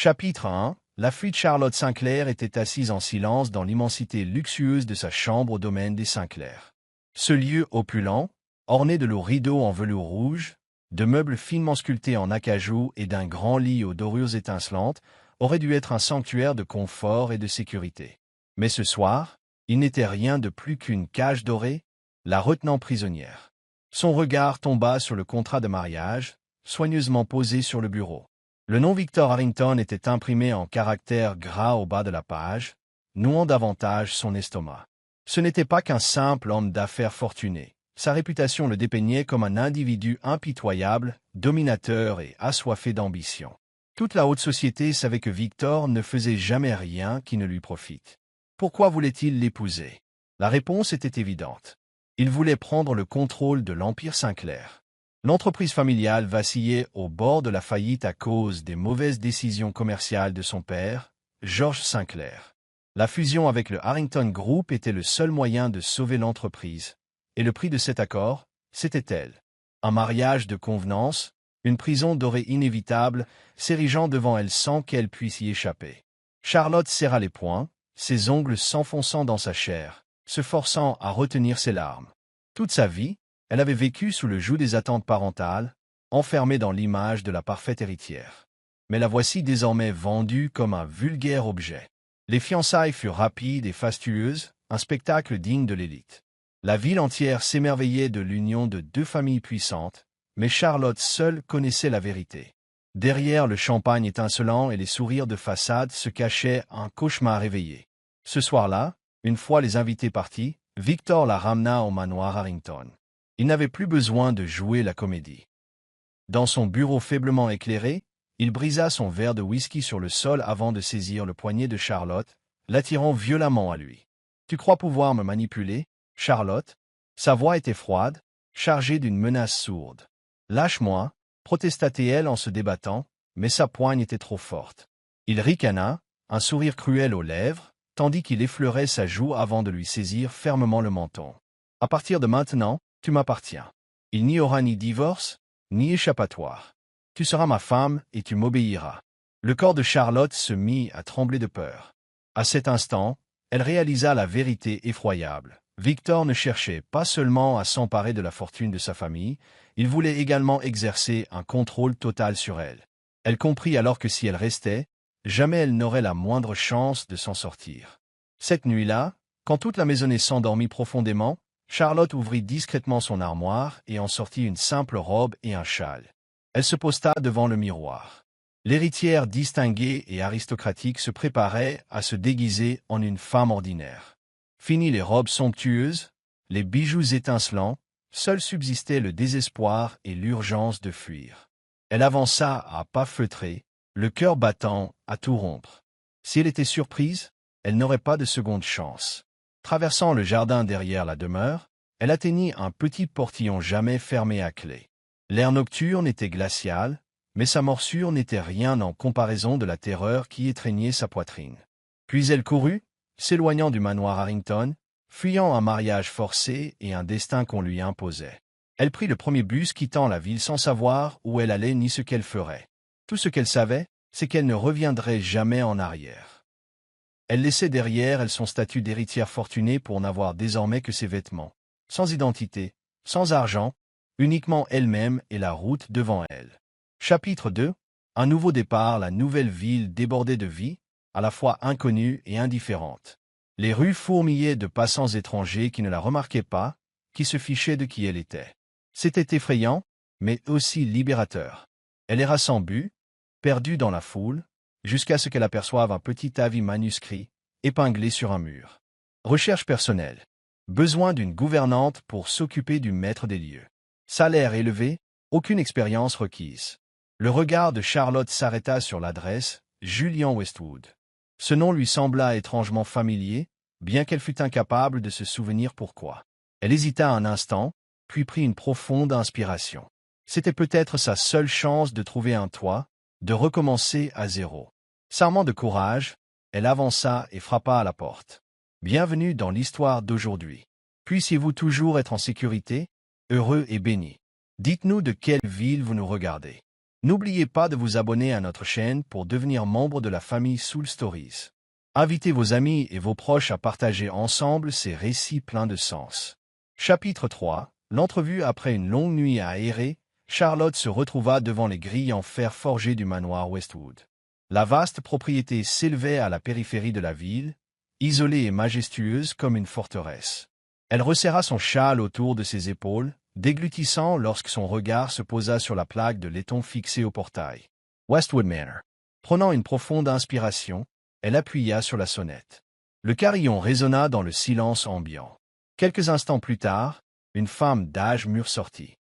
Chapitre 1. La fuite. Charlotte Sinclair était assise en silence dans l'immensité luxueuse de sa chambre au domaine des Sinclair. Ce lieu opulent, orné de lourds rideaux en velours rouge, de meubles finement sculptés en acajou et d'un grand lit aux dorures étincelantes, aurait dû être un sanctuaire de confort et de sécurité. Mais ce soir, il n'était rien de plus qu'une cage dorée, la retenant prisonnière. Son regard tomba sur le contrat de mariage, soigneusement posé sur le bureau. Le nom Victor Harrington était imprimé en caractères gras au bas de la page, nouant davantage son estomac. Ce n'était pas qu'un simple homme d'affaires fortuné. Sa réputation le dépeignait comme un individu impitoyable, dominateur et assoiffé d'ambition. Toute la haute société savait que Victor ne faisait jamais rien qui ne lui profite. Pourquoi voulait-il l'épouser? La réponse était évidente. Il voulait prendre le contrôle de l'Empire Sinclair. L'entreprise familiale vacillait au bord de la faillite à cause des mauvaises décisions commerciales de son père, George Sinclair. La fusion avec le Harrington Group était le seul moyen de sauver l'entreprise, et le prix de cet accord, c'était elle. Un mariage de convenance, une prison dorée inévitable, s'érigeant devant elle sans qu'elle puisse y échapper. Charlotte serra les poings, ses ongles s'enfonçant dans sa chair, se forçant à retenir ses larmes. Toute sa vie, elle avait vécu sous le joug des attentes parentales, enfermée dans l'image de la parfaite héritière. Mais la voici désormais vendue comme un vulgaire objet. Les fiançailles furent rapides et fastueuses, un spectacle digne de l'élite. La ville entière s'émerveillait de l'union de deux familles puissantes, mais Charlotte seule connaissait la vérité. Derrière le champagne étincelant et les sourires de façade se cachait un cauchemar éveillé. Ce soir-là, une fois les invités partis, Victor la ramena au manoir Harrington. Il n'avait plus besoin de jouer la comédie. Dans son bureau faiblement éclairé, il brisa son verre de whisky sur le sol avant de saisir le poignet de Charlotte, l'attirant violemment à lui. « Tu crois pouvoir me manipuler, Charlotte ?» Sa voix était froide, chargée d'une menace sourde. « Lâche-moi » protesta-t-elle en se débattant, mais sa poigne était trop forte. Il ricana, un sourire cruel aux lèvres, tandis qu'il effleurait sa joue avant de lui saisir fermement le menton. « À partir de maintenant, tu m'appartiens. Il n'y aura ni divorce, ni échappatoire. Tu seras ma femme et tu m'obéiras. » Le corps de Charlotte se mit à trembler de peur. À cet instant, elle réalisa la vérité effroyable. Victor ne cherchait pas seulement à s'emparer de la fortune de sa famille, il voulait également exercer un contrôle total sur elle. Elle comprit alors que si elle restait, jamais elle n'aurait la moindre chance de s'en sortir. Cette nuit-là, quand toute la maisonnée s'endormit profondément, Charlotte ouvrit discrètement son armoire et en sortit une simple robe et un châle. Elle se posta devant le miroir. L'héritière distinguée et aristocratique se préparait à se déguiser en une femme ordinaire. Fini les robes somptueuses, les bijoux étincelants, seul subsistait le désespoir et l'urgence de fuir. Elle avança à pas feutrés, le cœur battant à tout rompre. Si elle était surprise, elle n'aurait pas de seconde chance. Traversant le jardin derrière la demeure, elle atteignit un petit portillon jamais fermé à clé. L'air nocturne était glacial, mais sa morsure n'était rien en comparaison de la terreur qui étreignait sa poitrine. Puis elle courut, s'éloignant du manoir Harrington, fuyant un mariage forcé et un destin qu'on lui imposait. Elle prit le premier bus quittant la ville sans savoir où elle allait ni ce qu'elle ferait. Tout ce qu'elle savait, c'est qu'elle ne reviendrait jamais en arrière. Elle laissait derrière elle son statut d'héritière fortunée pour n'avoir désormais que ses vêtements. Sans identité, sans argent, uniquement elle-même et la route devant elle. Chapitre 2. Un nouveau départ. La nouvelle ville débordait de vie, à la fois inconnue et indifférente. Les rues fourmillaient de passants étrangers qui ne la remarquaient pas, qui se fichaient de qui elle était. C'était effrayant, mais aussi libérateur. Elle erra sans but, perdue dans la foule, jusqu'à ce qu'elle aperçoive un petit avis manuscrit, épinglé sur un mur. Recherche personnelle. Besoin d'une gouvernante pour s'occuper du maître des lieux. Salaire élevé, aucune expérience requise. Le regard de Charlotte s'arrêta sur l'adresse, Julian Westwood. Ce nom lui sembla étrangement familier, bien qu'elle fût incapable de se souvenir pourquoi. Elle hésita un instant, puis prit une profonde inspiration. C'était peut-être sa seule chance de trouver un toit, de recommencer à zéro. S'armant de courage, elle avança et frappa à la porte. « Bienvenue dans l'histoire d'aujourd'hui. Puissiez-vous toujours être en sécurité, heureux et bénis. Dites-nous de quelle ville vous nous regardez. N'oubliez pas de vous abonner à notre chaîne pour devenir membre de la famille Soul Stories. Invitez vos amis et vos proches à partager ensemble ces récits pleins de sens. Chapitre 3. L'entrevue après une longue nuit à errer, Charlotte se retrouva devant les grilles en fer forgé du manoir Westwood. La vaste propriété s'élevait à la périphérie de la ville, isolée et majestueuse comme une forteresse. Elle resserra son châle autour de ses épaules, déglutissant lorsque son regard se posa sur la plaque de laiton fixée au portail. Westwood Manor. Prenant une profonde inspiration, elle appuya sur la sonnette. Le carillon résonna dans le silence ambiant. Quelques instants plus tard, une femme d'âge mûr sortit.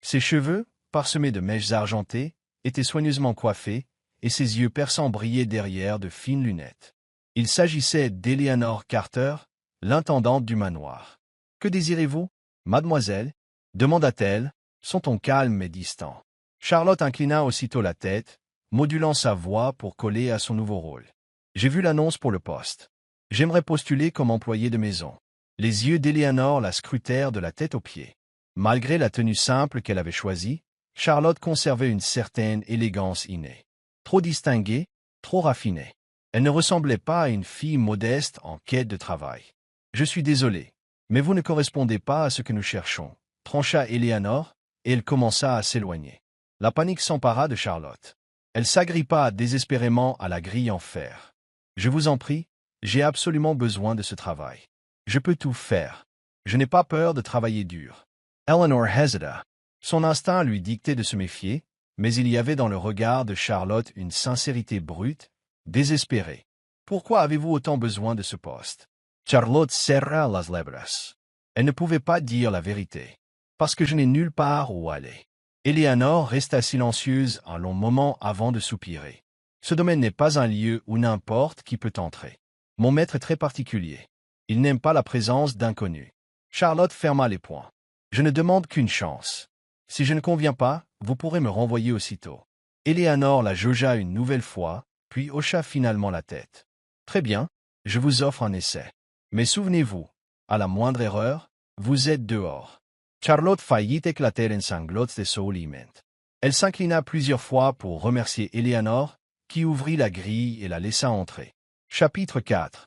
Ses cheveux, parsemés de mèches argentées, étaient soigneusement coiffés, et ses yeux perçants brillaient derrière de fines lunettes. Il s'agissait d'Eleanor Carter, l'intendante du manoir. « Que désirez-vous, mademoiselle ?» demanda-t-elle, son ton calme et distant. Charlotte inclina aussitôt la tête, modulant sa voix pour coller à son nouveau rôle. « J'ai vu l'annonce pour le poste. J'aimerais postuler comme employé de maison. » Les yeux d'Eleanor la scrutèrent de la tête aux pieds. Malgré la tenue simple qu'elle avait choisie, Charlotte conservait une certaine élégance innée. Trop distinguée, trop raffinée. Elle ne ressemblait pas à une fille modeste en quête de travail. « Je suis désolé, mais vous ne correspondez pas à ce que nous cherchons, » trancha Eleanor, et elle commença à s'éloigner. La panique s'empara de Charlotte. Elle s'agrippa désespérément à la grille en fer. « Je vous en prie, j'ai absolument besoin de ce travail. Je peux tout faire. Je n'ai pas peur de travailler dur. » Eleanor hésita. Son instinct lui dictait de se méfier, mais il y avait dans le regard de Charlotte une sincérité brute, désespérée. « Pourquoi avez-vous autant besoin de ce poste ?» Charlotte serra las lèvres. Elle ne pouvait pas dire la vérité. « Parce que je n'ai nulle part où aller. » Eleanor resta silencieuse un long moment avant de soupirer. « Ce domaine n'est pas un lieu où n'importe qui peut entrer. Mon maître est très particulier. Il n'aime pas la présence d'inconnus. » Charlotte ferma les poings. « Je ne demande qu'une chance. Si je ne conviens pas, vous pourrez me renvoyer aussitôt. » Eleanor la jaugea une nouvelle fois, puis hocha finalement la tête. « Très bien, je vous offre un essai. Mais souvenez-vous, à la moindre erreur, vous êtes dehors. » Charlotte faillit éclater en sanglots de soulèvement. Elle s'inclina plusieurs fois pour remercier Eleanor, qui ouvrit la grille et la laissa entrer. Chapitre 4.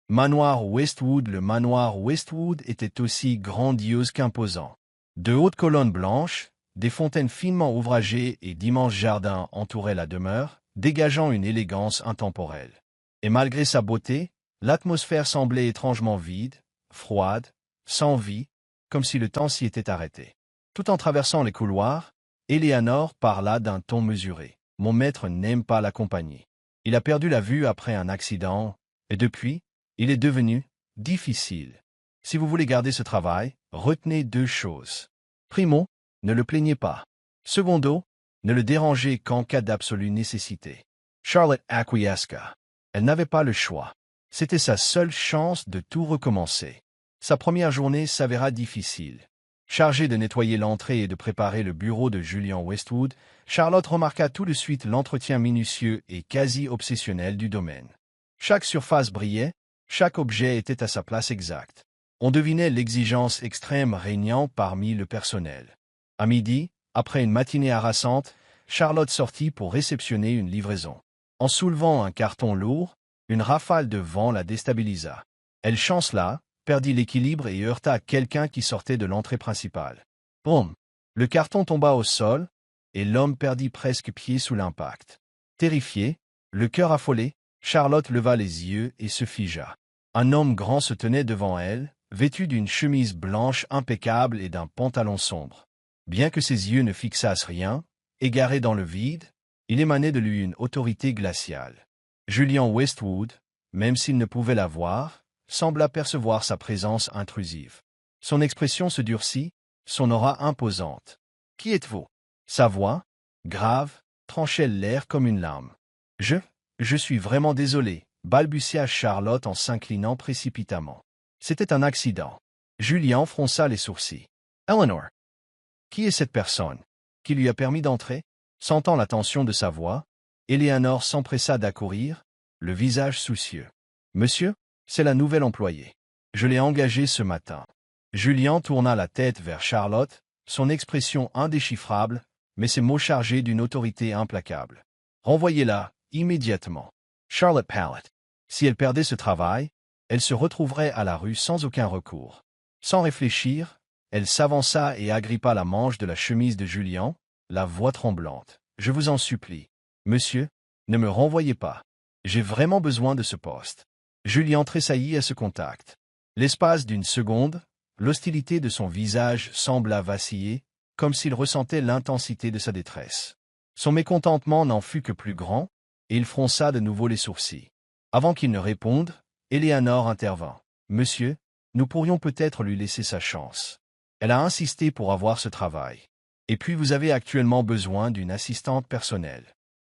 Manoir Westwood. Le manoir Westwood était aussi grandiose qu'imposant. De hautes colonnes blanches, des fontaines finement ouvragées et d'immenses jardins entouraient la demeure, dégageant une élégance intemporelle. Et malgré sa beauté, l'atmosphère semblait étrangement vide, froide, sans vie, comme si le temps s'y était arrêté. Tout en traversant les couloirs, Eleanor parla d'un ton mesuré. « Mon maître n'aime pas la compagnie. Il a perdu la vue après un accident, et depuis, il est devenu difficile. Si vous voulez garder ce travail, retenez 2 choses. Primo, ne le plaignez pas. Secondo, ne le dérangez qu'en cas d'absolue nécessité. » Charlotte acquiesça. Elle n'avait pas le choix. C'était sa seule chance de tout recommencer. Sa première journée s'avéra difficile. Chargée de nettoyer l'entrée et de préparer le bureau de Julian Westwood, Charlotte remarqua tout de suite l'entretien minutieux et quasi obsessionnel du domaine. Chaque surface brillait, chaque objet était à sa place exacte. On devinait l'exigence extrême régnant parmi le personnel. À midi, après une matinée harassante, Charlotte sortit pour réceptionner une livraison. En soulevant un carton lourd, une rafale de vent la déstabilisa. Elle chancela, perdit l'équilibre et heurta quelqu'un qui sortait de l'entrée principale. Boum! Le carton tomba au sol, et l'homme perdit presque pied sous l'impact. Terrifiée, le cœur affolé, Charlotte leva les yeux et se figea. Un homme grand se tenait devant elle, vêtu d'une chemise blanche impeccable et d'un pantalon sombre. Bien que ses yeux ne fixassent rien, égaré dans le vide, il émanait de lui une autorité glaciale. Julian Westwood, même s'il ne pouvait la voir, sembla percevoir sa présence intrusive. Son expression se durcit, son aura imposante. « Qui êtes-vous » Sa voix, grave, tranchait l'air comme une lame. « Je suis vraiment désolé » balbutia Charlotte en s'inclinant précipitamment. C'était un accident. Julian fronça les sourcils. « Eleanor, qui est cette personne qui lui a permis d'entrer ?» Sentant la tension de sa voix, Eleanor s'empressa d'accourir, le visage soucieux. « Monsieur, c'est la nouvelle employée. Je l'ai engagée ce matin. » Julian tourna la tête vers Charlotte, son expression indéchiffrable, mais ses mots chargés d'une autorité implacable. Renvoyez-la, immédiatement. Charlotte Pallett. Si elle perdait ce travail, elle se retrouverait à la rue sans aucun recours. Sans réfléchir, elle s'avança et agrippa la manche de la chemise de Julian, la voix tremblante. « Je vous en supplie, monsieur, ne me renvoyez pas. J'ai vraiment besoin de ce poste. » Julian tressaillit à ce contact. L'espace d'une seconde, l'hostilité de son visage sembla vaciller, comme s'il ressentait l'intensité de sa détresse. Son mécontentement n'en fut que plus grand, et il fronça de nouveau les sourcils. Avant qu'il ne réponde, Eleanor intervint. « Monsieur, nous pourrions peut-être lui laisser sa chance. Elle a insisté pour avoir ce travail. Et puis vous avez actuellement besoin d'une assistante personnelle.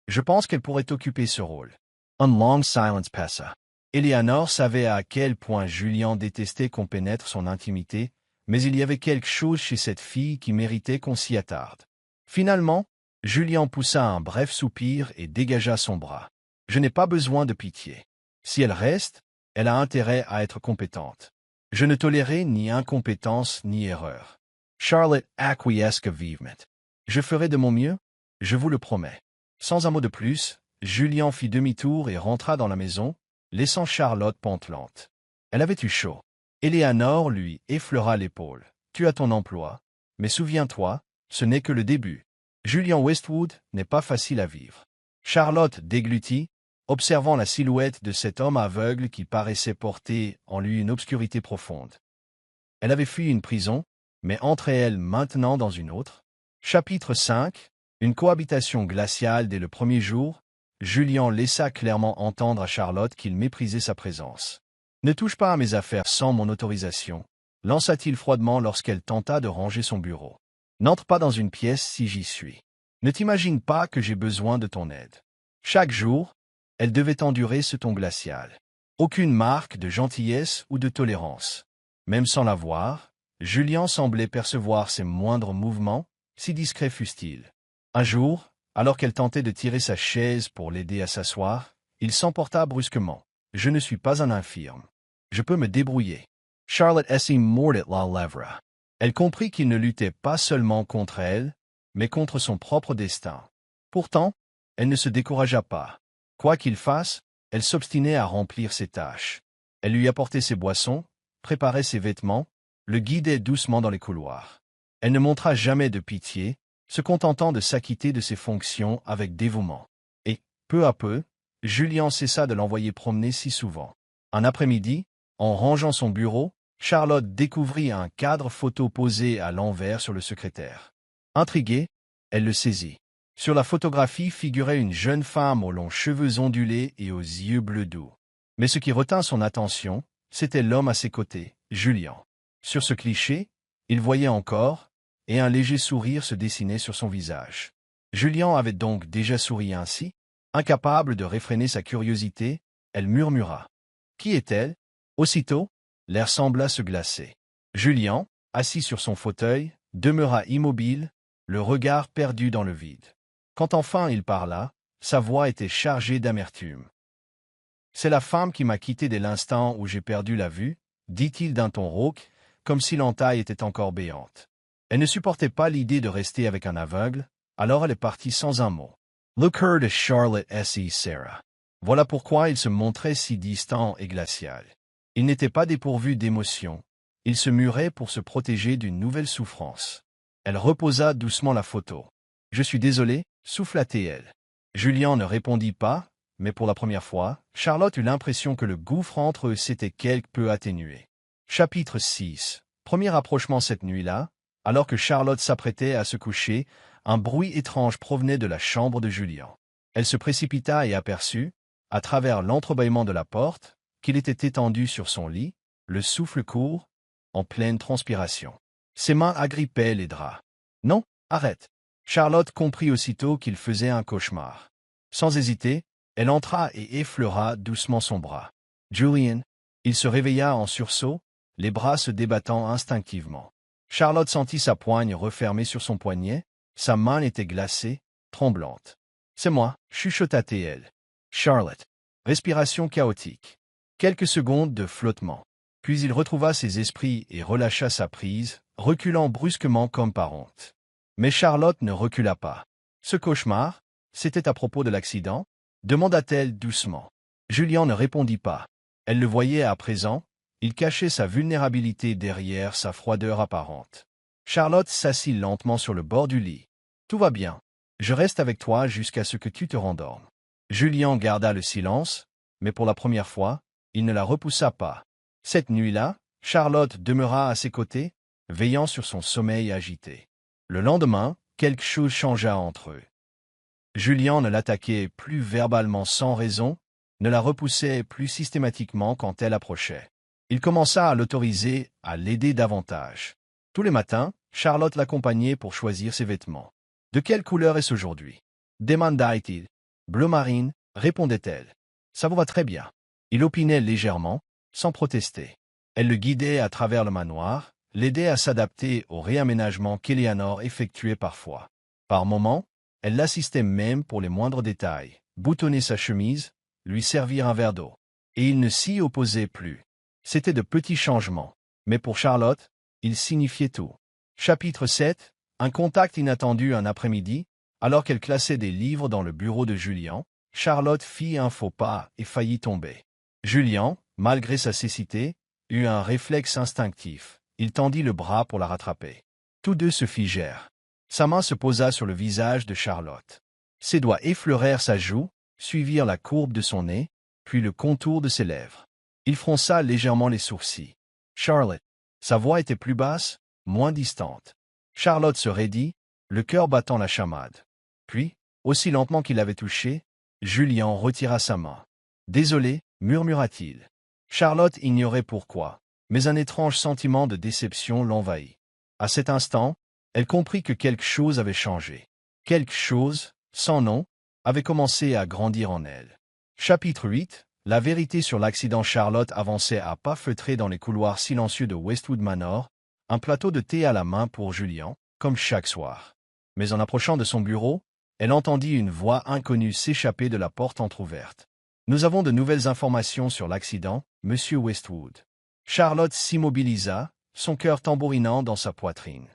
Je pense qu'elle pourrait occuper ce rôle. » Un long silence passa. Eleanor savait à quel point Julian détestait qu'on pénètre son intimité, mais il y avait quelque chose chez cette fille qui méritait qu'on s'y attarde. Finalement, Julian poussa un bref soupir et dégagea son bras. « Je n'ai pas besoin de pitié. Si elle reste, elle a intérêt à être compétente. Je ne tolérerai ni incompétence ni erreur. » Charlotte acquiesça vivement. « Je ferai de mon mieux, je vous le promets. » Sans un mot de plus, Julian fit demi-tour et rentra dans la maison, laissant Charlotte pantelante. Elle avait eu chaud. Eleanor lui effleura l'épaule. « Tu as ton emploi, mais souviens-toi, ce n'est que le début. Julian Westwood n'est pas facile à vivre. » Charlotte déglutit, observant la silhouette de cet homme aveugle qui paraissait porter en lui une obscurité profonde. Elle avait fui une prison, mais entrait-elle maintenant dans une autre? Chapitre 5. Une cohabitation glaciale dès le premier jour. Julian laissa clairement entendre à Charlotte qu'il méprisait sa présence. « Ne touche pas à mes affaires sans mon autorisation, » lança-t-il froidement lorsqu'elle tenta de ranger son bureau. « N'entre pas dans une pièce si j'y suis. Ne t'imagine pas que j'ai besoin de ton aide. » Chaque jour, elle devait endurer ce ton glacial. Aucune marque de gentillesse ou de tolérance. Même sans la voir, Julian semblait percevoir ses moindres mouvements, si discrets fussent-ils. Un jour, alors qu'elle tentait de tirer sa chaise pour l'aider à s'asseoir, il s'emporta brusquement. « Je ne suis pas un infirme. Je peux me débrouiller. » Charlotte s'y mordit la lèvre. Elle comprit qu'il ne luttait pas seulement contre elle, mais contre son propre destin. Pourtant, elle ne se découragea pas. Quoi qu'il fasse, elle s'obstinait à remplir ses tâches. Elle lui apportait ses boissons, préparait ses vêtements, le guidait doucement dans les couloirs. Elle ne montra jamais de pitié, se contentant de s'acquitter de ses fonctions avec dévouement. Et, peu à peu, Julian cessa de l'envoyer promener si souvent. Un après-midi, en rangeant son bureau, Charlotte découvrit un cadre photo posé à l'envers sur le secrétaire. Intriguée, elle le saisit. Sur la photographie figurait une jeune femme aux longs cheveux ondulés et aux yeux bleus doux. Mais ce qui retint son attention, c'était l'homme à ses côtés, Julian. Sur ce cliché, il voyait encore, et un léger sourire se dessinait sur son visage. Julian avait donc déjà souri ainsi. Incapable de réfréner sa curiosité, elle murmura. « Qui est-elle » Aussitôt, l'air sembla se glacer. Julian, assis sur son fauteuil, demeura immobile, le regard perdu dans le vide. Quand enfin il parla, sa voix était chargée d'amertume. « C'est la femme qui m'a quitté dès l'instant où j'ai perdu la vue, » dit-il d'un ton rauque, comme si l'entaille était encore béante. Elle ne supportait pas l'idée de rester avec un aveugle, alors elle est partie sans un mot. Le cœur de Charlotte s'y serra. Voilà pourquoi il se montrait si distant et glacial. Il n'était pas dépourvu d'émotion, il se murait pour se protéger d'une nouvelle souffrance. Elle reposa doucement la photo. « Je suis désolé, » souffla-t-elle. Julian ne répondit pas, mais pour la première fois, Charlotte eut l'impression que le gouffre entre eux s'était quelque peu atténué. Chapitre 6. Premier rapprochement cette nuit-là, alors que Charlotte s'apprêtait à se coucher, un bruit étrange provenait de la chambre de Julian. Elle se précipita et aperçut, à travers l'entrebâillement de la porte, qu'il était étendu sur son lit, le souffle court, en pleine transpiration. Ses mains agrippaient les draps. « Non, arrête !» Charlotte comprit aussitôt qu'il faisait un cauchemar. Sans hésiter, elle entra et effleura doucement son bras. « Julian !» Il se réveilla en sursaut, les bras se débattant instinctivement. Charlotte sentit sa poigne refermée sur son poignet, sa main était glacée, tremblante. « C'est moi » chuchota-t-elle. Charlotte. Respiration chaotique. Quelques secondes de flottement. Puis il retrouva ses esprits et relâcha sa prise, reculant brusquement comme par honte. Mais Charlotte ne recula pas. Ce cauchemar, c'était à propos de l'accident? Demanda-t-elle doucement. Julien ne répondit pas. Elle le voyait à présent, il cachait sa vulnérabilité derrière sa froideur apparente. Charlotte s'assit lentement sur le bord du lit. « Tout va bien. Je reste avec toi jusqu'à ce que tu te rendormes. » Julien garda le silence, mais pour la première fois, il ne la repoussa pas. Cette nuit-là, Charlotte demeura à ses côtés, veillant sur son sommeil agité. Le lendemain, quelque chose changea entre eux. Julien ne l'attaquait plus verbalement sans raison, ne la repoussait plus systématiquement quand elle approchait. Il commença à l'autoriser à l'aider davantage. Tous les matins, Charlotte l'accompagnait pour choisir ses vêtements. « De quelle couleur est-ce aujourd'hui » demanda-t-il. « Bleu marine » répondait-elle. « Ça vous va très bien. » Il opinait légèrement, sans protester. Elle le guidait à travers le manoir, l'aidait à s'adapter aux réaménagements qu'Éléanore effectuait parfois. Par moments, elle l'assistait même pour les moindres détails, boutonner sa chemise, lui servir un verre d'eau. Et il ne s'y opposait plus. C'étaient de petits changements, mais pour Charlotte, ils signifiaient tout. Chapitre 7. Un contact inattendu un après-midi, alors qu'elle classait des livres dans le bureau de Julien, Charlotte fit un faux pas et faillit tomber. Julien, malgré sa cécité, eut un réflexe instinctif. Il tendit le bras pour la rattraper. Tous deux se figèrent. Sa main se posa sur le visage de Charlotte. Ses doigts effleurèrent sa joue, suivirent la courbe de son nez, puis le contour de ses lèvres. Il fronça légèrement les sourcils. « Charlotte !» Sa voix était plus basse, moins distante. Charlotte se raidit, le cœur battant la chamade. Puis, aussi lentement qu'il l'avait touchée, Julien retira sa main. « Désolé » murmura-t-il. Charlotte ignorait pourquoi, mais un étrange sentiment de déception l'envahit. À cet instant, elle comprit que quelque chose avait changé. Quelque chose, sans nom, avait commencé à grandir en elle. Chapitre 8. La vérité sur l'accident. Charlotte avançait à pas feutrés dans les couloirs silencieux de Westwood Manor, un plateau de thé à la main pour Julien, comme chaque soir. Mais en approchant de son bureau, elle entendit une voix inconnue s'échapper de la porte entr'ouverte. « Nous avons de nouvelles informations sur l'accident, Monsieur Westwood. » Charlotte s'immobilisa, son cœur tambourinant dans sa poitrine.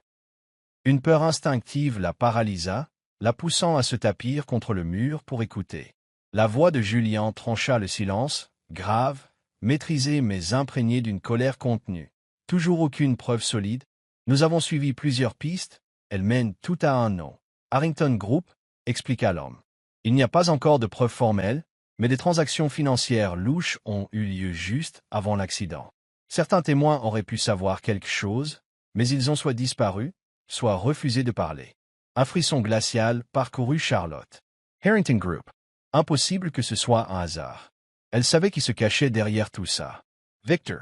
Une peur instinctive la paralysa, la poussant à se tapir contre le mur pour écouter. La voix de Julien trancha le silence, grave, maîtrisée mais imprégnée d'une colère contenue. Toujours aucune preuve solide. Nous avons suivi plusieurs pistes, elles mènent tout à un nom. Harrington Group, expliqua l'homme. Il n'y a pas encore de preuves formelles, mais des transactions financières louches ont eu lieu juste avant l'accident. Certains témoins auraient pu savoir quelque chose, mais ils ont soit disparu, soit refusé de parler. Un frisson glacial parcourut Charlotte. Harrington Group. Impossible que ce soit un hasard. Elle savait qui se cachait derrière tout ça. Victor.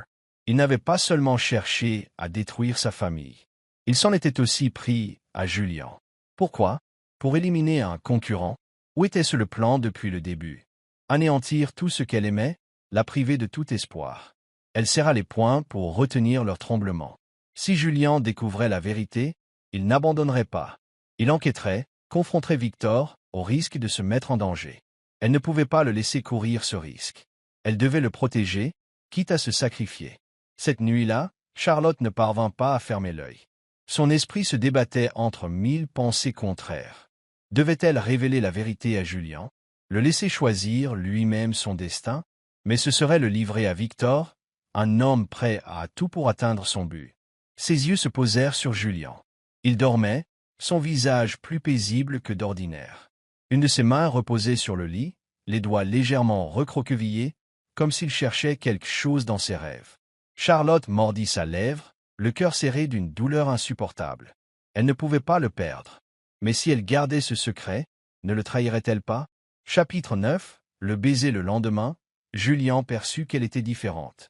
Il n'avait pas seulement cherché à détruire sa famille. Il s'en était aussi pris à Julien. Pourquoi? Pour éliminer un concurrent? Où était-ce le plan depuis le début? Anéantir tout ce qu'elle aimait, la priver de tout espoir. Elle serra les poings pour retenir leur tremblement. Si Julien découvrait la vérité, il n'abandonnerait pas. Il enquêterait, confronterait Victor, au risque de se mettre en danger. Elle ne pouvait pas le laisser courir ce risque. Elle devait le protéger, quitte à se sacrifier. Cette nuit-là, Charlotte ne parvint pas à fermer l'œil. Son esprit se débattait entre 1000 pensées contraires. Devait-elle révéler la vérité à Julien, le laisser choisir lui-même son destin, mais ce serait le livrer à Victor, un homme prêt à tout pour atteindre son but. Ses yeux se posèrent sur Julien. Il dormait, son visage plus paisible que d'ordinaire. Une de ses mains reposait sur le lit, les doigts légèrement recroquevillés, comme s'il cherchait quelque chose dans ses rêves. Charlotte mordit sa lèvre, le cœur serré d'une douleur insupportable. Elle ne pouvait pas le perdre. Mais si elle gardait ce secret, ne le trahirait-elle pas? Chapitre 9. Le baiser. Le lendemain, Julien perçut qu'elle était différente.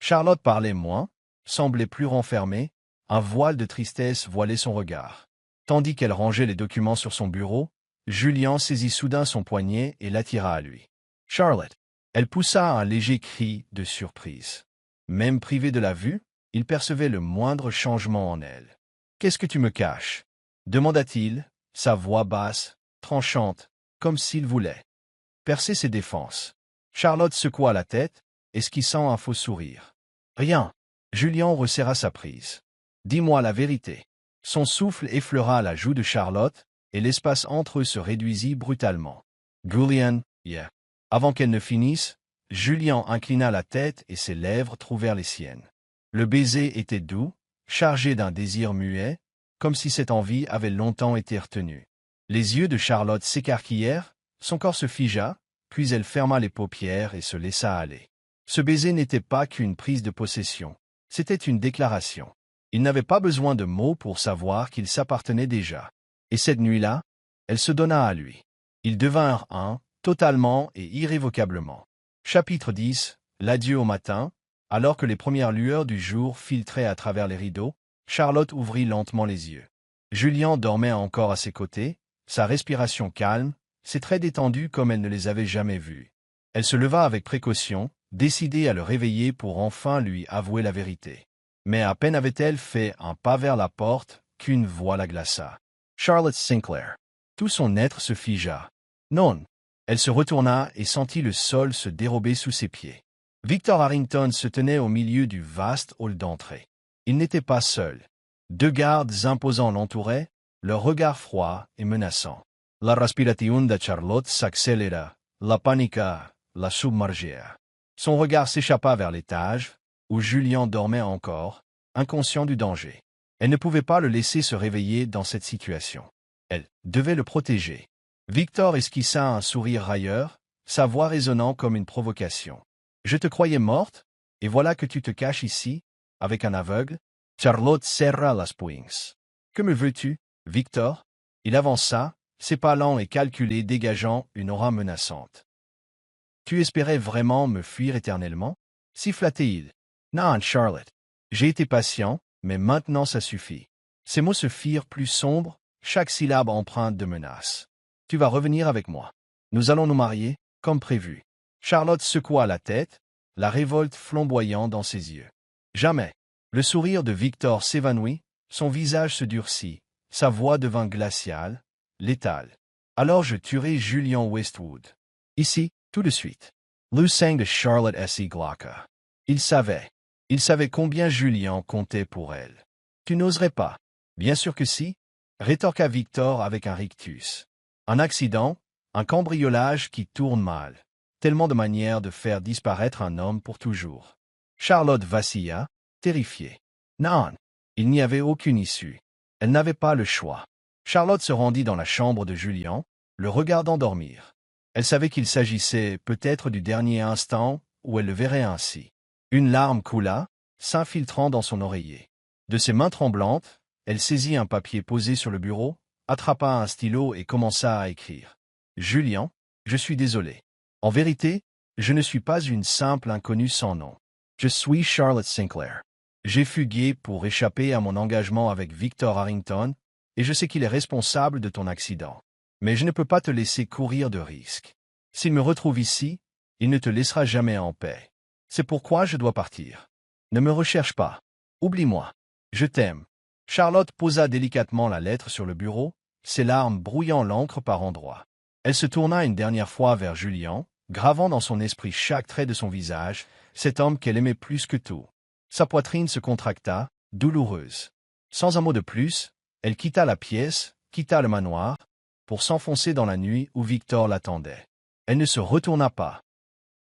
Charlotte parlait moins, semblait plus renfermée, un voile de tristesse voilait son regard. Tandis qu'elle rangeait les documents sur son bureau, Julien saisit soudain son poignet et l'attira à lui. « Charlotte !» Elle poussa un léger cri de surprise. Même privé de la vue, il percevait le moindre changement en elle. « Qu'est-ce que tu me caches ?» demanda-t-il, sa voix basse, tranchante, comme s'il voulait percer ses défenses. Charlotte secoua la tête, esquissant un faux sourire. « Rien. » Julien resserra sa prise. « Dis-moi la vérité. Son souffle effleura la joue de Charlotte, et l'espace entre eux se réduisit brutalement. Julian, yeah. Avant qu'elle ne finisse, Julian inclina la tête et ses lèvres trouvèrent les siennes. Le baiser était doux, chargé d'un désir muet, comme si cette envie avait longtemps été retenue. Les yeux de Charlotte s'écarquillèrent, son corps se figea, puis elle ferma les paupières et se laissa aller. Ce baiser n'était pas qu'une prise de possession, c'était une déclaration. Il n'avait pas besoin de mots pour savoir qu'il s'appartenait déjà. Et cette nuit-là, elle se donna à lui. Ils devinrent un, totalement et irrévocablement. Chapitre 10. L'adieu au matin. Alors que les premières lueurs du jour filtraient à travers les rideaux, Charlotte ouvrit lentement les yeux. Julian dormait encore à ses côtés, sa respiration calme, ses traits détendus comme elle ne les avait jamais vus. Elle se leva avec précaution, décidée à le réveiller pour enfin lui avouer la vérité. Mais à peine avait-elle fait un pas vers la porte qu'une voix la glaça. Charlotte Sinclair. Tout son être se figea. Non. Elle se retourna et sentit le sol se dérober sous ses pieds. Victor Harrington se tenait au milieu du vaste hall d'entrée. Il n'était pas seul. 2 gardes imposants l'entouraient, leur regard froid et menaçant. La respiration de Charlotte s'accéléra, la panica la submergea. Son regard s'échappa vers l'étage, où Julian dormait encore, inconscient du danger. Elle ne pouvait pas le laisser se réveiller dans cette situation. Elle devait le protéger. Victor esquissa un sourire railleur, sa voix résonnant comme une provocation. « Je te croyais morte, et voilà que tu te caches ici, avec un aveugle ?» Charlotte serra las poings. « Que me veux-tu, Victor ?» Il avança, ses pas lents et calculés dégageant une aura menaçante. « Tu espérais vraiment me fuir éternellement ?» siffla-t-il. « Non, Charlotte. J'ai été patient, mais maintenant ça suffit. » Ses mots se firent plus sombres, chaque syllabe empreinte de menace. « Tu vas revenir avec moi. Nous allons nous marier, comme prévu. » Charlotte secoua la tête, la révolte flamboyant dans ses yeux. « Jamais. » Le sourire de Victor s'évanouit, son visage se durcit, sa voix devint glaciale, létale. « Alors je tuerai Julian Westwood. Ici, tout de suite. » Le sang de Charlotte S. glauqua. Il savait combien Julian comptait pour elle. « Tu n'oserais pas. »« Bien sûr que si, » rétorqua Victor avec un rictus. « Un accident, un cambriolage qui tourne mal. Tellement de manières de faire disparaître un homme pour toujours. » Charlotte vacilla, terrifiée. Non, il n'y avait aucune issue. Elle n'avait pas le choix. Charlotte se rendit dans la chambre de Julian, le regardant dormir. Elle savait qu'il s'agissait peut-être du dernier instant où elle le verrait ainsi. Une larme coula, s'infiltrant dans son oreiller. De ses mains tremblantes, elle saisit un papier posé sur le bureau, attrapa un stylo et commença à écrire. « Julian, je suis désolé. En vérité, je ne suis pas une simple inconnue sans nom. Je suis Charlotte Sinclair. J'ai fugué pour échapper à mon engagement avec Victor Harrington, et je sais qu'il est responsable de ton accident. Mais je ne peux pas te laisser courir de risques. S'il me retrouve ici, il ne te laissera jamais en paix. C'est pourquoi je dois partir. Ne me recherche pas. Oublie-moi. Je t'aime. » Charlotte posa délicatement la lettre sur le bureau, ses larmes brouillant l'encre par endroits. Elle se tourna une dernière fois vers Julian, gravant dans son esprit chaque trait de son visage, cet homme qu'elle aimait plus que tout. Sa poitrine se contracta, douloureuse. Sans un mot de plus, elle quitta la pièce, quitta le manoir, pour s'enfoncer dans la nuit où Victor l'attendait. Elle ne se retourna pas.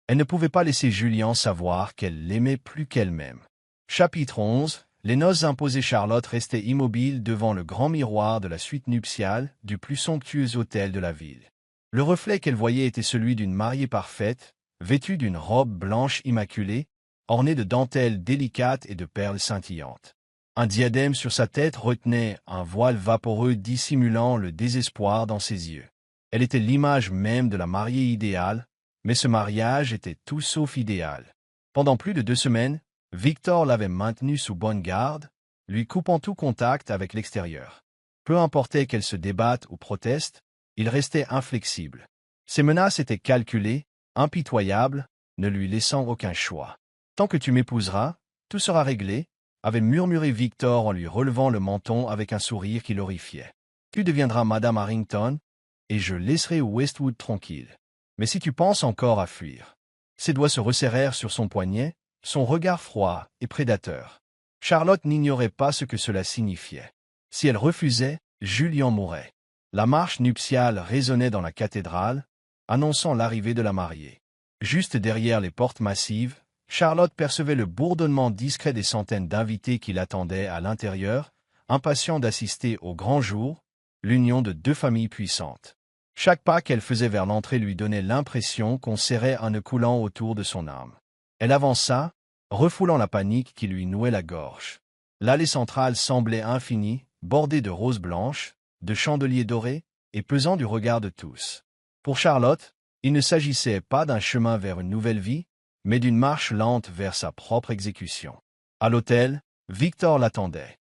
Elle ne pouvait pas laisser Julian savoir qu'elle l'aimait plus qu'elle-même. Chapitre 11. Les noces imposées. Charlotte restait immobile devant le grand miroir de la suite nuptiale du plus somptueux hôtel de la ville. Le reflet qu'elle voyait était celui d'une mariée parfaite, vêtue d'une robe blanche immaculée, ornée de dentelles délicates et de perles scintillantes. Un diadème sur sa tête retenait un voile vaporeux dissimulant le désespoir dans ses yeux. Elle était l'image même de la mariée idéale, mais ce mariage était tout sauf idéal. Pendant plus de 2 semaines, Victor l'avait maintenue sous bonne garde, lui coupant tout contact avec l'extérieur. Peu importait qu'elle se débatte ou proteste, il restait inflexible. Ses menaces étaient calculées, impitoyables, ne lui laissant aucun choix. « Tant que tu m'épouseras, tout sera réglé », avait murmuré Victor en lui relevant le menton avec un sourire qui l'horrifiait. « Tu deviendras Madame Harrington, et je laisserai Westwood tranquille. Mais si tu penses encore à fuir… » Ses doigts se resserrèrent sur son poignet, son regard froid et prédateur. Charlotte n'ignorait pas ce que cela signifiait. Si elle refusait, Julian mourrait. La marche nuptiale résonnait dans la cathédrale, annonçant l'arrivée de la mariée. Juste derrière les portes massives, Charlotte percevait le bourdonnement discret des centaines d'invités qui l'attendaient à l'intérieur, impatients d'assister au grand jour, l'union de deux familles puissantes. Chaque pas qu'elle faisait vers l'entrée lui donnait l'impression qu'on serrait un nœud coulant autour de son âme. Elle avança, refoulant la panique qui lui nouait la gorge. L'allée centrale semblait infinie, bordée de roses blanches, de chandeliers dorés, et pesant du regard de tous. Pour Charlotte, il ne s'agissait pas d'un chemin vers une nouvelle vie, mais d'une marche lente vers sa propre exécution. À l'hôtel, Victor l'attendait.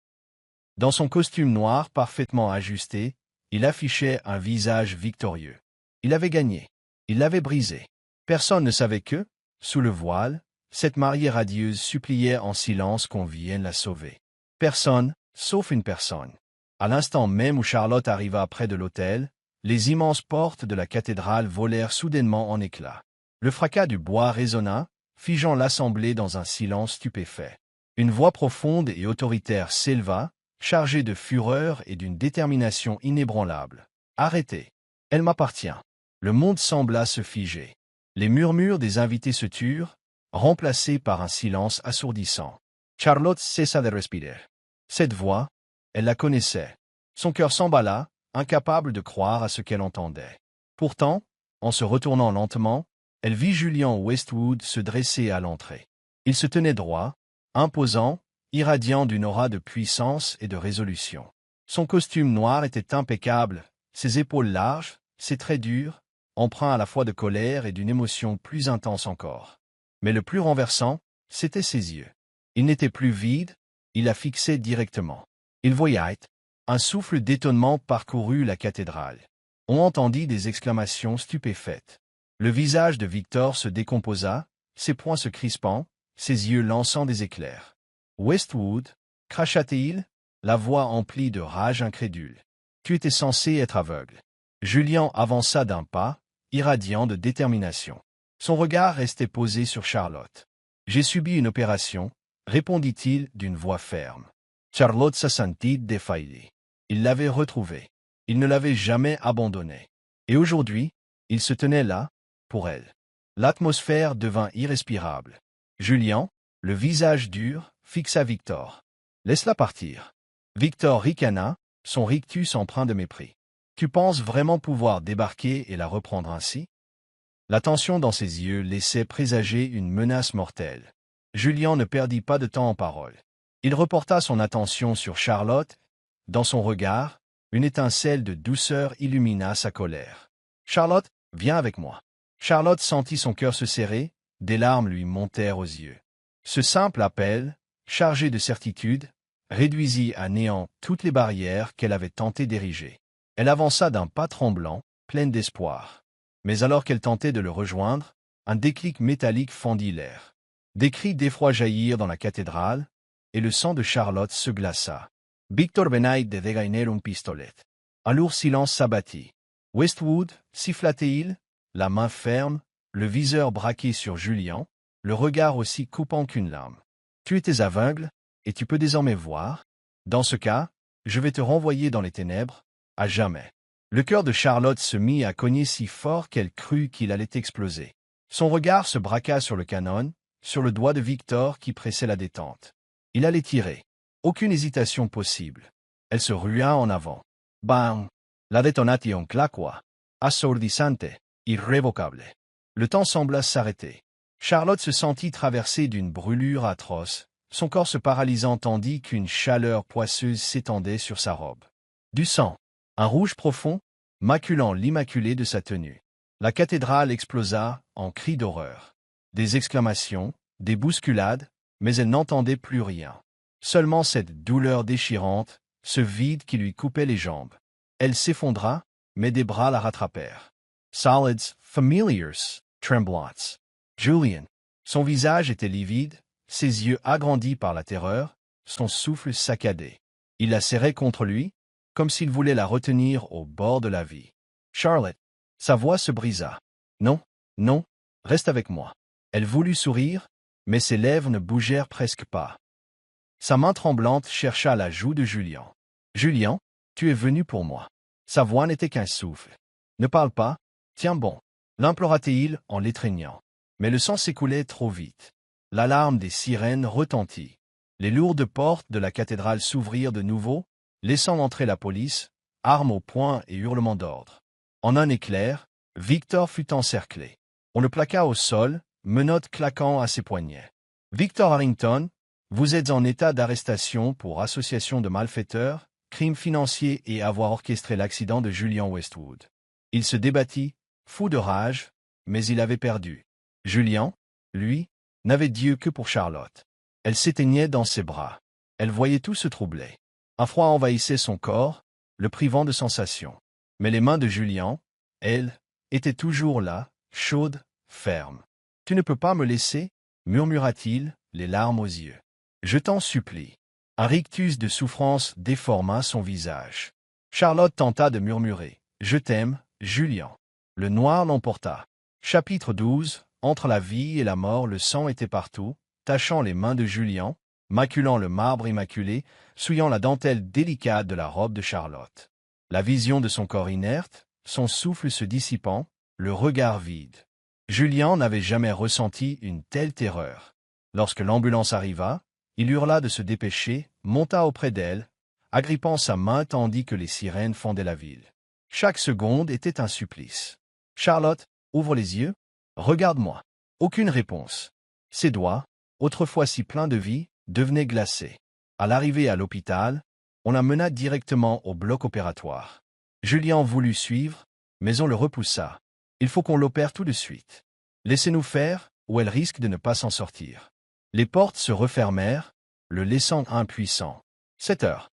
Dans son costume noir parfaitement ajusté, il affichait un visage victorieux. Il avait gagné. Il l'avait brisé. Personne ne savait que, sous le voile, cette mariée radieuse suppliait en silence qu'on vienne la sauver. Personne, sauf une personne. À l'instant même où Charlotte arriva près de l'autel, les immenses portes de la cathédrale volèrent soudainement en éclats. Le fracas du bois résonna, figeant l'assemblée dans un silence stupéfait. Une voix profonde et autoritaire s'éleva, chargée de fureur et d'une détermination inébranlable. « Arrêtez. Elle m'appartient. » Le monde sembla se figer. Les murmures des invités se turent, remplacés par un silence assourdissant. Charlotte cessa de respirer. Cette voix, elle la connaissait. Son cœur s'emballa, incapable de croire à ce qu'elle entendait. Pourtant, en se retournant lentement, elle vit Julian Westwood se dresser à l'entrée. Il se tenait droit, imposant, irradiant d'une aura de puissance et de résolution. Son costume noir était impeccable, ses épaules larges, ses traits durs, empreints à la fois de colère et d'une émotion plus intense encore. Mais le plus renversant, c'étaient ses yeux. Ils n'étaient plus vides, il la fixait directement. Il voyait. Un souffle d'étonnement parcourut la cathédrale. On entendit des exclamations stupéfaites. Le visage de Victor se décomposa, ses poings se crispant, ses yeux lançant des éclairs. « Westwood, cracha-t-il, la voix emplie de rage incrédule. Tu étais censé être aveugle. » Julian avança d'un pas, irradiant de détermination. Son regard restait posé sur Charlotte. « J'ai subi une opération, » répondit-il d'une voix ferme. Charlotte se sentit défaillie. Il l'avait retrouvée. Il ne l'avait jamais abandonnée. Et aujourd'hui, il se tenait là, pour elle. L'atmosphère devint irrespirable. Julian, le visage dur, fixa Victor. « Laisse-la partir. » Victor ricana, son rictus empreint de mépris. « Tu penses vraiment pouvoir débarquer et la reprendre ainsi ?» La tension dans ses yeux laissait présager une menace mortelle. Julian ne perdit pas de temps en paroles. Il reporta son attention sur Charlotte. Dans son regard, une étincelle de douceur illumina sa colère. « Charlotte, viens avec moi. » Charlotte sentit son cœur se serrer, des larmes lui montèrent aux yeux. Ce simple appel, chargé de certitude, réduisit à néant toutes les barrières qu'elle avait tenté d'ériger. Elle avança d'un pas tremblant, pleine d'espoir. Mais alors qu'elle tentait de le rejoindre, un déclic métallique fendit l'air. Des cris d'effroi jaillirent dans la cathédrale, et le sang de Charlotte se glaça. Victor venait de dégainer un pistolet. Un lourd silence s'abattit. Westwood, siffla-t-il, la main ferme, le viseur braqué sur Julian, le regard aussi coupant qu'une lame. « Tu étais aveugle, et tu peux désormais voir. Dans ce cas, je vais te renvoyer dans les ténèbres, à jamais. » Le cœur de Charlotte se mit à cogner si fort qu'elle crut qu'il allait exploser. Son regard se braqua sur le canon, sur le doigt de Victor qui pressait la détente. Il allait tirer. Aucune hésitation possible. Elle se rua en avant. Bang! La détonation claqua. Assourdissante, irrévocable. Le temps sembla s'arrêter. Charlotte se sentit traversée d'une brûlure atroce, son corps se paralysant tandis qu'une chaleur poisseuse s'étendait sur sa robe. Du sang. Un rouge profond, maculant l'immaculé de sa tenue. La cathédrale explosa en cris d'horreur. Des exclamations, des bousculades, mais elle n'entendait plus rien. Seulement cette douleur déchirante, ce vide qui lui coupait les jambes. Elle s'effondra, mais des bras la rattrapèrent. Solids, familiars, tremblants. Julian. Son visage était livide, ses yeux agrandis par la terreur, son souffle saccadé. Il la serrait contre lui, comme s'il voulait la retenir au bord de la vie. Charlotte. Sa voix se brisa. Non, non, reste avec moi. Elle voulut sourire, mais ses lèvres ne bougèrent presque pas. Sa main tremblante chercha la joue de Julian. Julien, tu es venu pour moi. Sa voix n'était qu'un souffle. Ne parle pas, tiens bon. L'implora-t-il en l'étreignant. Mais le sang s'écoulait trop vite. L'alarme des sirènes retentit. Les lourdes portes de la cathédrale s'ouvrirent de nouveau, laissant entrer la police, armes au poing et hurlements d'ordre. En un éclair, Victor fut encerclé. On le plaqua au sol, menottes claquant à ses poignets. Victor Harrington, vous êtes en état d'arrestation pour association de malfaiteurs, crime financier et avoir orchestré l'accident de Julian Westwood. Il se débattit, fou de rage, mais il avait perdu. Julian, lui, n'avait Dieu que pour Charlotte. Elle s'éteignait dans ses bras. Elle voyait tout se troubler. Un froid envahissait son corps, le privant de sensation. Mais les mains de Julian, elles, étaient toujours là, chaudes, fermes. « Tu ne peux pas me laisser » murmura-t-il, les larmes aux yeux. « Je t'en supplie. » Un rictus de souffrance déforma son visage. Charlotte tenta de murmurer. « Je t'aime, Julian. » Le noir l'emporta. Chapitre 12. Entre la vie et la mort, le sang était partout, tachant les mains de Julian, maculant le marbre immaculé, souillant la dentelle délicate de la robe de Charlotte. La vision de son corps inerte, son souffle se dissipant, le regard vide. Julian n'avait jamais ressenti une telle terreur. Lorsque l'ambulance arriva, il hurla de se dépêcher, monta auprès d'elle, agrippant sa main tandis que les sirènes fondaient la ville. Chaque seconde était un supplice. « Charlotte, ouvre les yeux. Regarde-moi. » Aucune réponse. Ses doigts, autrefois si pleins de vie, devenaient glacés. À l'arrivée à l'hôpital, on la mena directement au bloc opératoire. Julian voulut suivre, mais on le repoussa. « Il faut qu'on l'opère tout de suite. Laissez-nous faire, ou elle risque de ne pas s'en sortir. » Les portes se refermèrent, le laissant impuissant. 7 heures.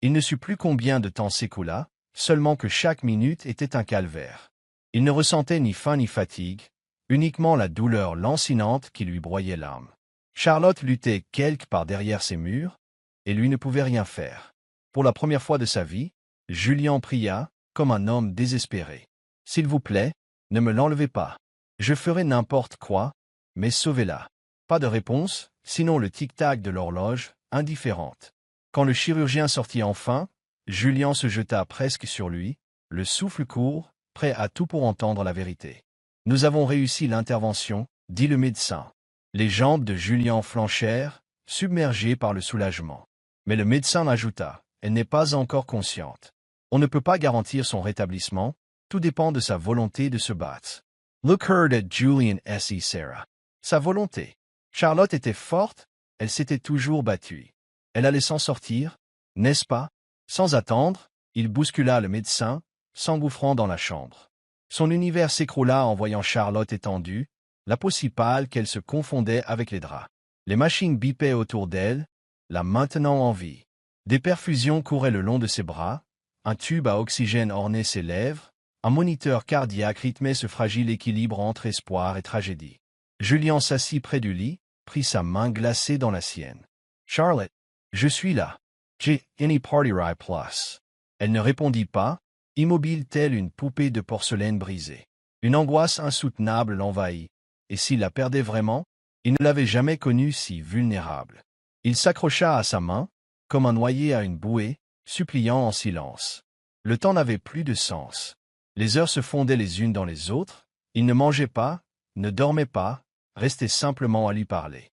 Il ne sut plus combien de temps s'écoula, seulement que chaque minute était un calvaire. Il ne ressentait ni faim ni fatigue, uniquement la douleur lancinante qui lui broyait l'âme. Charlotte luttait quelque part derrière ses murs, et lui ne pouvait rien faire. Pour la première fois de sa vie, Julian pria, comme un homme désespéré. « S'il vous plaît, ne me l'enlevez pas. Je ferai n'importe quoi, mais sauvez-la. » Pas de réponse, sinon le tic-tac de l'horloge, indifférente. Quand le chirurgien sortit enfin, Julian se jeta presque sur lui, le souffle court, prêt à tout pour entendre la vérité. « Nous avons réussi l'intervention, » dit le médecin. Les jambes de Julian flanchèrent, submergées par le soulagement. Mais le médecin ajouta, « Elle n'est pas encore consciente. On ne peut pas garantir son rétablissement, tout dépend de sa volonté de se battre. » Look heard at Julian S. Sarah. Sa volonté. Charlotte était forte, elle s'était toujours battue. Elle allait s'en sortir, n'est-ce pas? Sans attendre, il bouscula le médecin, s'engouffrant dans la chambre. Son univers s'écroula en voyant Charlotte étendue, la peau si pâle qu'elle se confondait avec les draps. Les machines bipaient autour d'elle, la maintenant en vie. Des perfusions couraient le long de ses bras, un tube à oxygène ornait ses lèvres, un moniteur cardiaque rythmait ce fragile équilibre entre espoir et tragédie. Julian s'assit près du lit, prit sa main glacée dans la sienne. « Charlotte, je suis là. J'ai any party right plus. » Elle ne répondit pas, immobile telle une poupée de porcelaine brisée. Une angoisse insoutenable l'envahit, et s'il la perdait vraiment, il ne l'avait jamais connue si vulnérable. Il s'accrocha à sa main, comme un noyé à une bouée, suppliant en silence. Le temps n'avait plus de sens. Les heures se fondaient les unes dans les autres, il ne mangeait pas, ne dormait pas, restait simplement à lui parler.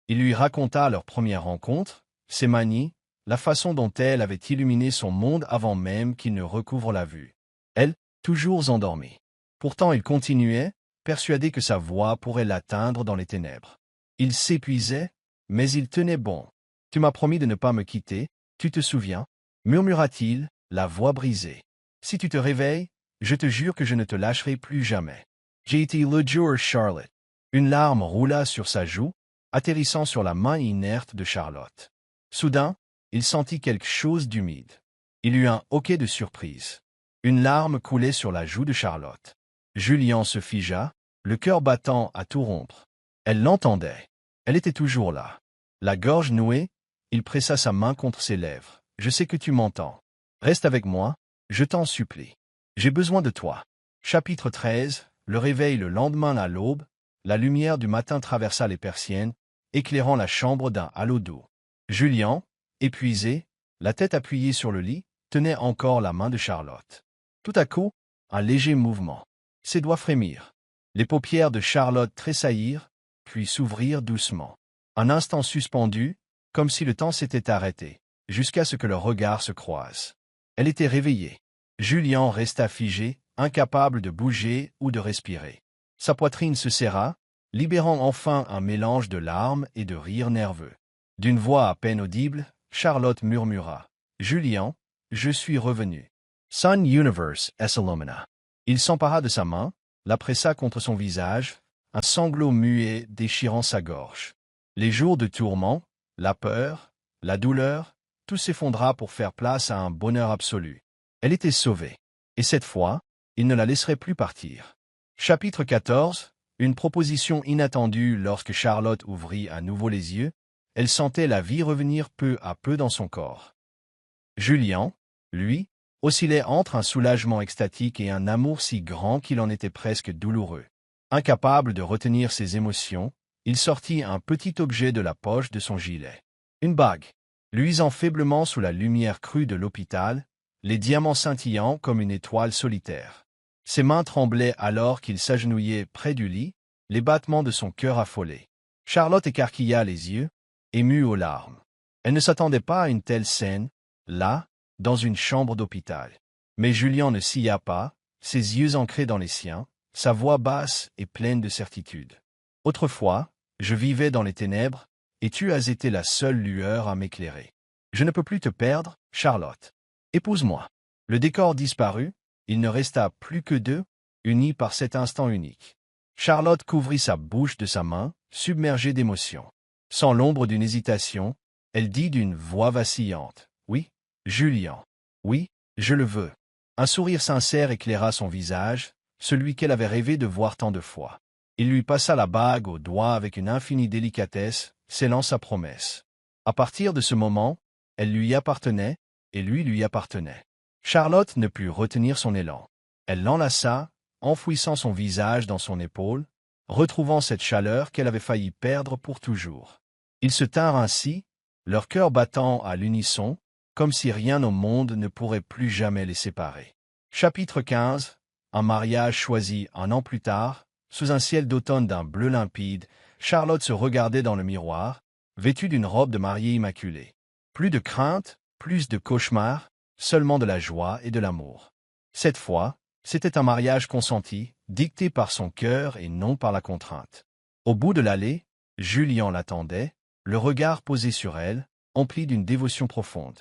Il lui raconta leur première rencontre, ses manies, la façon dont elle avait illuminé son monde avant même qu'il ne recouvre la vue. Elle, toujours endormie. Pourtant il continuait, persuadé que sa voix pourrait l'atteindre dans les ténèbres. Il s'épuisait, mais il tenait bon. « Tu m'as promis de ne pas me quitter, tu te souviens ?» murmura-t-il, la voix brisée. « Si tu te réveilles, je te jure que je ne te lâcherai plus jamais. » J'ai été le jour, Charlotte. Une larme roula sur sa joue, atterrissant sur la main inerte de Charlotte. Soudain, il sentit quelque chose d'humide. Il eut un hoquet de surprise. Une larme coulait sur la joue de Charlotte. Julian se figea, le cœur battant à tout rompre. Elle l'entendait. Elle était toujours là. La gorge nouée, il pressa sa main contre ses lèvres. « Je sais que tu m'entends. Reste avec moi, je t'en supplie. J'ai besoin de toi. » Chapitre 13. Le réveil le lendemain à l'aube, la lumière du matin traversa les persiennes, éclairant la chambre d'un halo doux. Julian, épuisé, la tête appuyée sur le lit, tenait encore la main de Charlotte. Tout à coup, un léger mouvement. Ses doigts frémirent. Les paupières de Charlotte tressaillirent, puis s'ouvrirent doucement. Un instant suspendu, comme si le temps s'était arrêté, jusqu'à ce que leurs regards se croisent. Elle était réveillée. Julien resta figé, incapable de bouger ou de respirer. Sa poitrine se serra, libérant enfin un mélange de larmes et de rires nerveux. D'une voix à peine audible, Charlotte murmura « Julien, je suis revenu. » Sun Universe Esselomena. Il s'empara de sa main, la pressa contre son visage, un sanglot muet déchirant sa gorge. Les jours de tourment, la peur, la douleur, tout s'effondra pour faire place à un bonheur absolu. Elle était sauvée. Et cette fois, il ne la laisserait plus partir. Chapitre 14. Une proposition inattendue lorsque Charlotte ouvrit à nouveau les yeux, elle sentait la vie revenir peu à peu dans son corps. Julien, lui, oscillait entre un soulagement extatique et un amour si grand qu'il en était presque douloureux. Incapable de retenir ses émotions, il sortit un petit objet de la poche de son gilet. Une bague, luisant faiblement sous la lumière crue de l'hôpital, les diamants scintillant comme une étoile solitaire. Ses mains tremblaient alors qu'il s'agenouillait près du lit, les battements de son cœur affolés. Charlotte écarquilla les yeux, émue aux larmes. Elle ne s'attendait pas à une telle scène, là, dans une chambre d'hôpital. Mais Julien ne sia pas, ses yeux ancrés dans les siens, sa voix basse et pleine de certitude. « Autrefois, je vivais dans les ténèbres, et tu as été la seule lueur à m'éclairer. Je ne peux plus te perdre, Charlotte. Épouse-moi. » Le décor disparut, il ne resta plus que deux, unis par cet instant unique. Charlotte couvrit sa bouche de sa main, submergée d'émotion. Sans l'ombre d'une hésitation, elle dit d'une voix vacillante « Oui, Julien. Oui, je le veux. » Un sourire sincère éclaira son visage, celui qu'elle avait rêvé de voir tant de fois. Il lui passa la bague au doigt avec une infinie délicatesse, scellant sa promesse. À partir de ce moment, elle lui appartenait, et lui appartenait. Charlotte ne put retenir son élan. Elle l'enlaça, enfouissant son visage dans son épaule, retrouvant cette chaleur qu'elle avait failli perdre pour toujours. Ils se tinrent ainsi, leur cœur battant à l'unisson, comme si rien au monde ne pourrait plus jamais les séparer. Chapitre 15. Un mariage choisi un an plus tard, sous un ciel d'automne d'un bleu limpide, Charlotte se regardait dans le miroir, vêtue d'une robe de mariée immaculée. Plus de crainte, plus de cauchemars, seulement de la joie et de l'amour. Cette fois, c'était un mariage consenti, dicté par son cœur et non par la contrainte. Au bout de l'allée, Julien l'attendait, le regard posé sur elle, empli d'une dévotion profonde.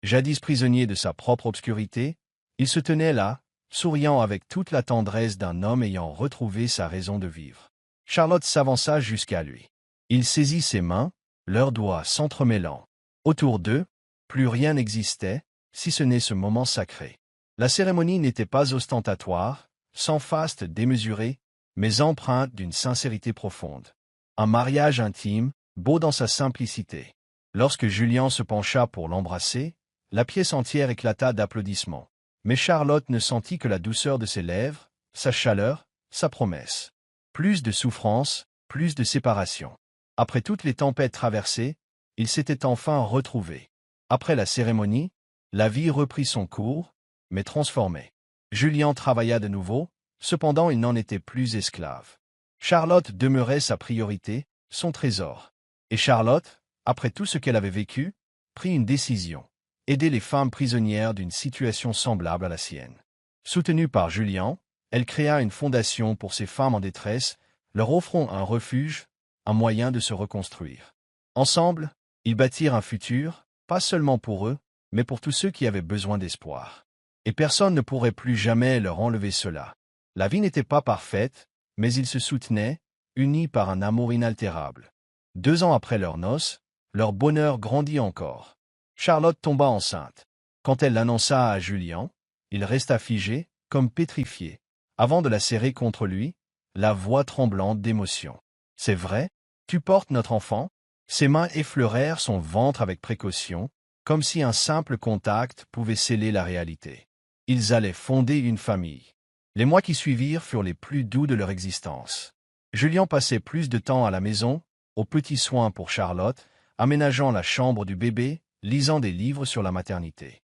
Jadis prisonnier de sa propre obscurité, il se tenait là, souriant avec toute la tendresse d'un homme ayant retrouvé sa raison de vivre. Charlotte s'avança jusqu'à lui. Il saisit ses mains, leurs doigts s'entremêlant. Autour d'eux, plus rien n'existait, si ce n'est ce moment sacré. La cérémonie n'était pas ostentatoire, sans faste démesuré, mais empreinte d'une sincérité profonde. Un mariage intime, beau dans sa simplicité. Lorsque Julien se pencha pour l'embrasser, la pièce entière éclata d'applaudissements. Mais Charlotte ne sentit que la douceur de ses lèvres, sa chaleur, sa promesse. Plus de souffrance, plus de séparation. Après toutes les tempêtes traversées, ils s'étaient enfin retrouvés. Après la cérémonie, la vie reprit son cours, mais transformée. Julien travailla de nouveau, cependant il n'en était plus esclave. Charlotte demeurait sa priorité, son trésor. Et Charlotte, après tout ce qu'elle avait vécu, prit une décision. Aider les femmes prisonnières d'une situation semblable à la sienne. Soutenue par Julien, elle créa une fondation pour ces femmes en détresse, leur offrant un refuge, un moyen de se reconstruire. Ensemble, ils bâtirent un futur, pas seulement pour eux, mais pour tous ceux qui avaient besoin d'espoir. Et personne ne pourrait plus jamais leur enlever cela. La vie n'était pas parfaite, mais ils se soutenaient, unis par un amour inaltérable. 2 ans après leurs noces, leur bonheur grandit encore. Charlotte tomba enceinte. Quand elle l'annonça à Julien, il resta figé, comme pétrifié, avant de la serrer contre lui, la voix tremblante d'émotion. « C'est vrai, tu portes notre enfant ?» Ses mains effleurèrent son ventre avec précaution, comme si un simple contact pouvait sceller la réalité. Ils allaient fonder une famille. Les mois qui suivirent furent les plus doux de leur existence. Julien passait plus de temps à la maison, aux petits soins pour Charlotte, aménageant la chambre du bébé, lisant des livres sur la maternité.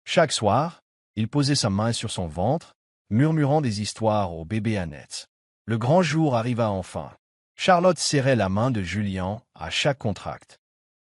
Chaque soir, il posait sa main sur son ventre, murmurant des histoires au bébé Annette. Le grand jour arriva enfin. Charlotte serrait la main de Julien à chaque contracte.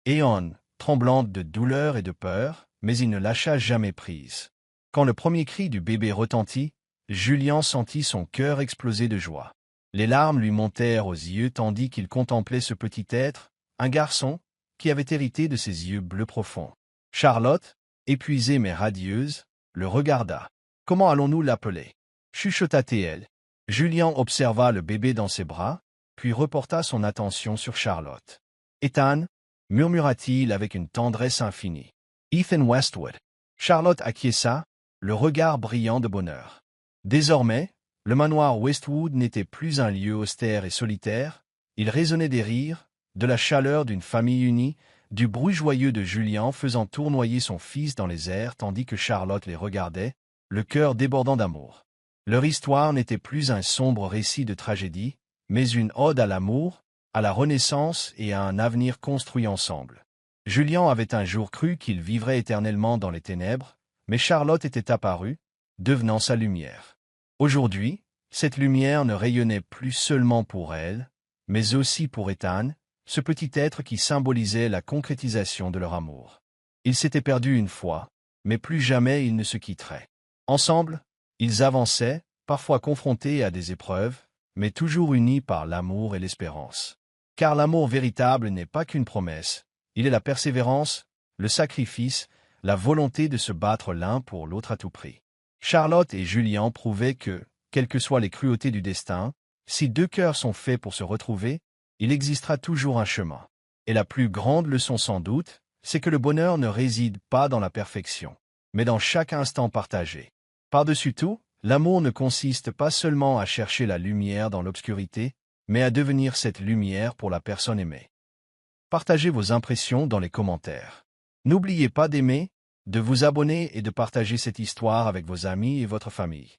Éon, tremblante de douleur et de peur, mais il ne lâcha jamais prise. Quand le premier cri du bébé retentit, Julien sentit son cœur exploser de joie. Les larmes lui montèrent aux yeux tandis qu'il contemplait ce petit être, un garçon, qui avait hérité de ses yeux bleus profonds. Charlotte, épuisée mais radieuse, le regarda. « Comment allons-nous l'appeler » chuchota-t-elle. Julien observa le bébé dans ses bras, puis reporta son attention sur Charlotte. « Ethan » murmura-t-il avec une tendresse infinie. « Ethan Westwood » Charlotte acquiesça, le regard brillant de bonheur. Désormais, le manoir Westwood n'était plus un lieu austère et solitaire, il résonnait des rires, de la chaleur d'une famille unie, du bruit joyeux de Julien faisant tournoyer son fils dans les airs tandis que Charlotte les regardait, le cœur débordant d'amour. Leur histoire n'était plus un sombre récit de tragédie, mais une ode à l'amour, à la renaissance et à un avenir construit ensemble. Julien avait un jour cru qu'il vivrait éternellement dans les ténèbres, mais Charlotte était apparue, devenant sa lumière. Aujourd'hui, cette lumière ne rayonnait plus seulement pour elle, mais aussi pour Ethan, ce petit être qui symbolisait la concrétisation de leur amour. Ils s'étaient perdus une fois, mais plus jamais ils ne se quitteraient. Ensemble, ils avançaient, parfois confrontés à des épreuves, mais toujours unis par l'amour et l'espérance. Car l'amour véritable n'est pas qu'une promesse, il est la persévérance, le sacrifice, la volonté de se battre l'un pour l'autre à tout prix. Charlotte et Julien prouvaient que, quelles que soient les cruautés du destin, si deux cœurs sont faits pour se retrouver, il existera toujours un chemin. Et la plus grande leçon sans doute, c'est que le bonheur ne réside pas dans la perfection, mais dans chaque instant partagé. Par-dessus tout, l'amour ne consiste pas seulement à chercher la lumière dans l'obscurité, mais à devenir cette lumière pour la personne aimée. Partagez vos impressions dans les commentaires. N'oubliez pas d'aimer, de vous abonner et de partager cette histoire avec vos amis et votre famille.